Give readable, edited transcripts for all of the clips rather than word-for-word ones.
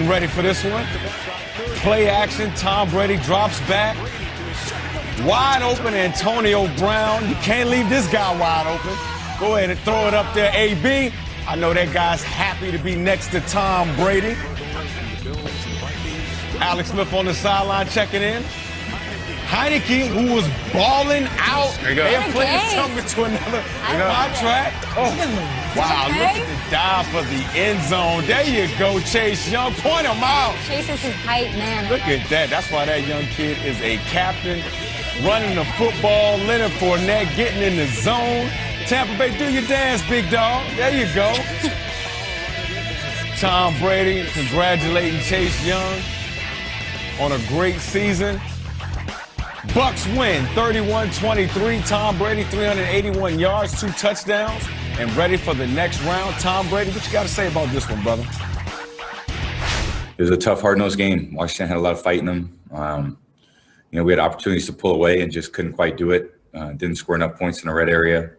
ready for this one? Play action. Tom Brady drops back. Wide open Antonio Brown. You can't leave this guy wide open. Go ahead and throw it up there, AB. I know that guy's happy to be next to Tom Brady. Alex Smith on the sideline checking in. Heineke, who was balling out. They are playing something to another contract. Oh, wow, look at the dive for the end zone. There you go, Chase Young. Point him out. Chase is his height, man. Look at that. That's why that young kid is a captain. Running the football. Leonard Fournette getting in the zone. Tampa Bay, do your dance, big dog. There you go. Tom Brady congratulating Chase Young on a great season. Bucs win 31-23. Tom Brady, 381 yards, 2 touchdowns, and ready for the next round. Tom Brady, what you got to say about this one, brother? It was a tough, hard-nosed game. Washington had a lot of fight in them. We had opportunities to pull away and just couldn't quite do it. Didn't score enough points in the red area.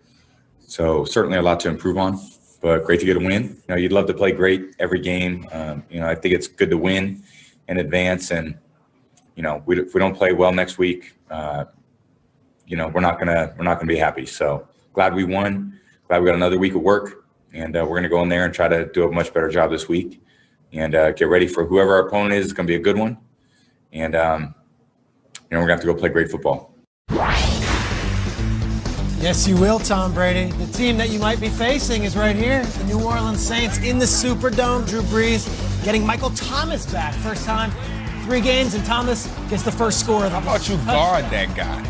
So certainly a lot to improve on, but great to get a win. You'd love to play great every game. I think it's good to win and advance. And, if we don't play well next week, we're not gonna be happy. So glad we won. Glad we got another week of work, and we're gonna go in there and try to do a much better job this week, and get ready for whoever our opponent is. It's gonna be a good one, and we're gonna have to go play great football. Yes, you will, Tom Brady. The team that you might be facing is right here, the New Orleans Saints in the Superdome. Drew Brees getting Michael Thomas back. First time, 3 games, and Thomas gets the first score of the How about you guard that guy?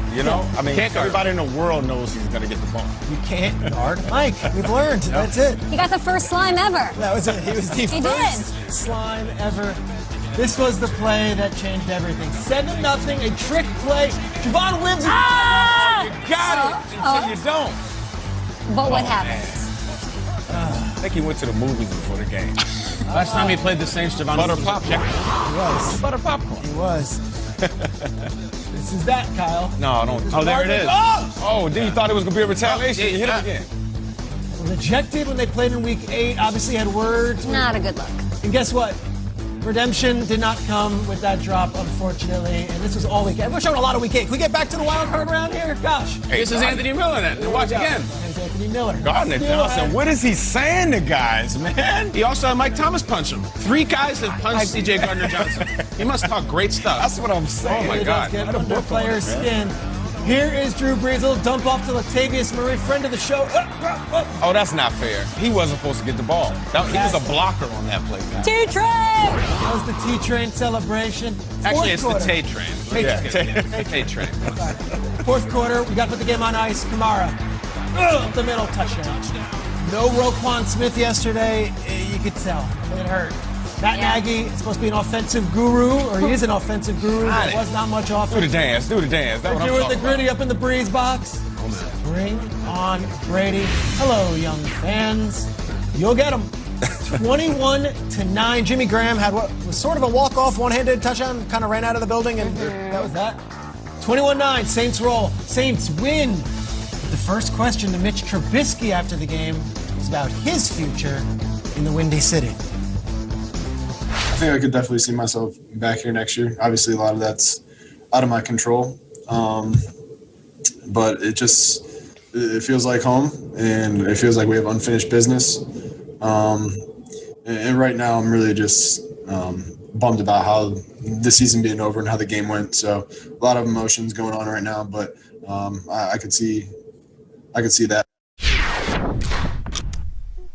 I mean, everybody in the world knows he's going to get the ball. You can't guard Mike. We've learned. That's it. He got the first slime ever. That was it. He was the first slime ever. This was the play that changed everything. 7-0, a trick play. Javon Wims. You got it until you don't. But what happened? I think he went to the movies before the game. Last time he played the Saints, Javon Butter was popcorn. He was. Butter popcorn. He was. This is that, Kyle. No, I don't. Oh, there it is. Oh, then you thought it was going to be a retaliation? You hit him again. Rejected when they played in Week 8. Obviously had words. Not a good look. And guess what? Redemption did not come with that drop, unfortunately, and this was all week 8. We're showing a lot of Week 8. Can we get back to the wild card round here? Gosh. Hey, this is Anthony Miller then. Watch again. There's Anthony Miller. Gardner Johnson, what is he saying to guys, man? He also had Mike Thomas punch him. 3 guys have punched C.J. Gardner Johnson. He must talk great stuff. That's what I'm saying. Oh, my God. Get under a player's skin. Here is Drew Brees. A little dump off to Latavius Murray, friend of the show. Oh, that's not fair. He wasn't supposed to get the ball. He was a blocker on that play, man. T-Train! That was the T-Train celebration. Actually, it's the Tay Train. Tay Train. Fourth quarter, we got to put the game on ice. Kamara, up the middle, touchdown. No Roquan Smith yesterday. You could tell. It hurt. Matt Nagy is supposed to be an offensive guru, or he is an offensive guru. There was not much offense. Do the dance. Do the dance. That's what I'm doing talking the gritty up in the Breeze box. Bring on Brady. Hello, young fans. You'll get them. 21-9. Jimmy Graham had what was sort of a walk-off, one-handed touchdown, kind of ran out of the building, and that was that. 21-9. Saints roll. Saints win. But the first question to Mitch Trubisky after the game was about his future in the Windy City. I think I could definitely see myself back here next year. Obviously, a lot of that's out of my control, but it feels like home, and it feels like we have unfinished business. And right now, I'm really just bummed about how the season being over and how the game went. So a lot of emotions going on right now, but I could see that.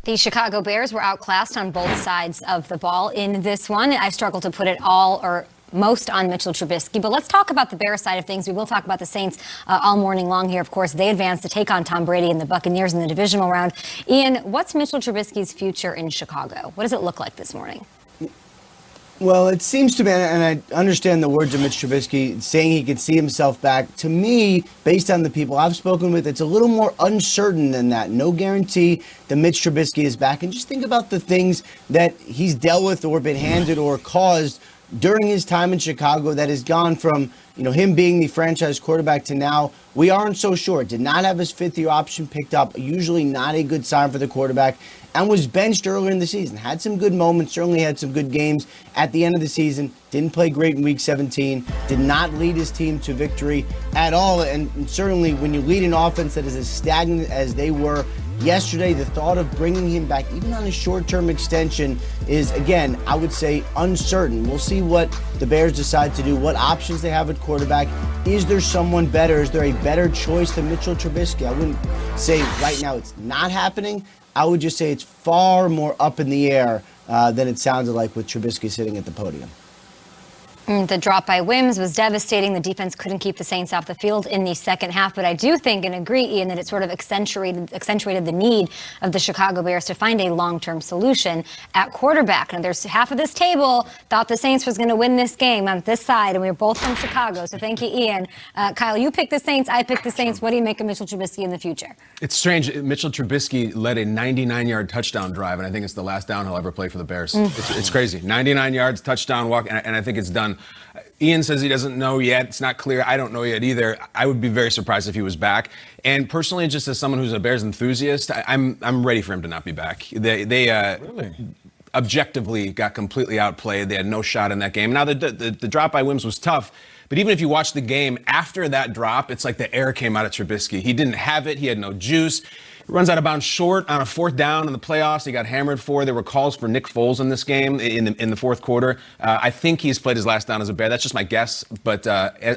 The Chicago Bears were outclassed on both sides of the ball in this one. I struggle to put it all or most on Mitchell Trubisky. But let's talk about the Bears side of things. We will talk about the Saints all morning long here. Of course, they advance to take on Tom Brady and the Buccaneers in the divisional round. Ian, what's Mitchell Trubisky's future in Chicago? What does it look like this morning? Well, it seems to me, and I understand the words of Mitch Trubisky saying he could see himself back. To me, based on the people I've spoken with, it's a little more uncertain than that. No guarantee that Mitch Trubisky is back. And just think about the things that he's dealt with or been handed or caused during his time in Chicago that has gone from, him being the franchise quarterback to now, we aren't so sure. Did not have his fifth-year option picked up, usually not a good sign for the quarterback, and was benched earlier in the season. Had some good moments, certainly had some good games at the end of the season. Didn't play great in Week 17. Did not lead his team to victory at all. And certainly when you lead an offense that is as stagnant as they were yesterday, the thought of bringing him back, even on a short-term extension, is, again, I would say uncertain. We'll see what the Bears decide to do, what options they have at quarterback. Is there someone better? Is there a better choice than Mitchell Trubisky? I wouldn't say right now it's not happening. I would just say it's far more up in the air than it sounded like with Trubisky sitting at the podium. The drop by Wims was devastating. The defense couldn't keep the Saints off the field in the second half. But I do think and agree, Ian, that it sort of accentuated the need of the Chicago Bears to find a long-term solution at quarterback. Now, there's half of this table thought the Saints was going to win this game on this side, and we were both from Chicago. So thank you, Ian. Kyle, you picked the Saints. I picked the Saints. What do you make of Mitchell Trubisky in the future? It's strange. Mitchell Trubisky led a 99-yard touchdown drive, and I think it's the last down he'll ever play for the Bears. It's crazy. 99 yards, touchdown walk, and I think it's done. Ian says he doesn't know yet. It's not clear. I don't know yet either. I would be very surprised if he was back. And personally, just as someone who's a Bears enthusiast, I'm ready for him to not be back. They really? Objectively got completely outplayed. They had no shot in that game. Now, the drop by Wims was tough. But even if you watch the game, after that drop, it's like the air came out of Trubisky. He didn't have it. He had no juice. He runs out of bounds short on a fourth down in the playoffs. He got hammered for. There were calls for Nick Foles in this game in the fourth quarter. I think he's played his last down as a Bear. That's just my guess. But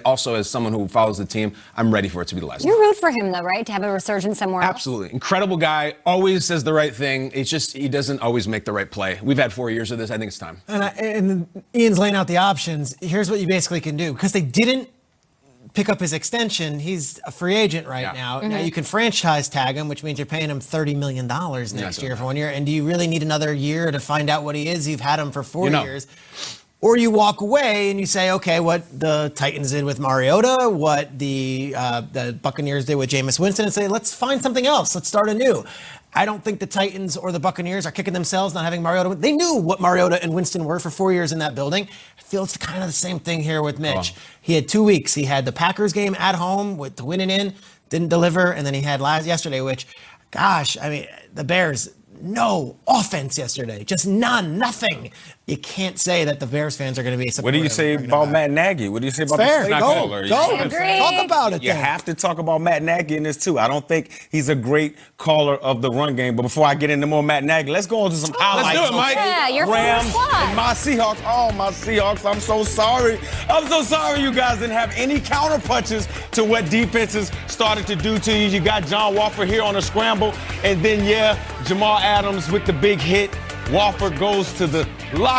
also as someone who follows the team, I'm ready for it to be the last. You root for him, though, right? To have a resurgence somewhere else? Absolutely. Incredible guy. Always says the right thing. It's just he doesn't always make the right play. We've had 4 years of this. I think it's time. And Ian's laying out the options. Here's what you basically can do. Because they didn't pick up his extension, he's a free agent right now. Now you can franchise tag him, which means you're paying him $30 million next year for 1 year. And do you really need another year to find out what he is? You've had him for 4 years. Or you walk away and you say, okay, what the Titans did with Mariota, what the Buccaneers did with Jameis Winston, and say, let's find something else. Let's start anew. I don't think the Titans or the Buccaneers are kicking themselves not having Mariota. They knew what Mariota and Winston were for 4 years in that building. I feel it's kind of the same thing here with Mitch. He had 2 weeks. He had the Packers game at home to win it in, didn't deliver, and then he had yesterday, which, gosh, I mean, the Bears, no offense yesterday. Just none, nothing. You can't say that the Bears fans are going to be. What do you say about Matt Nagy? What do you say about the play caller? Go. Talk about it. You have to talk about Matt Nagy in this too. I don't think he's a great caller of the run game. But before I get into more Matt Nagy, let's go on to some highlights. Let's do it, Mike. Yeah, you're Rams from the squad. and my Seahawks. Oh, my Seahawks. I'm so sorry. I'm so sorry you guys didn't have any counter punches to what defenses started to do to you. You got John Walker here on a scramble. And then, Jamal Adams with the big hit. Walker goes to the locker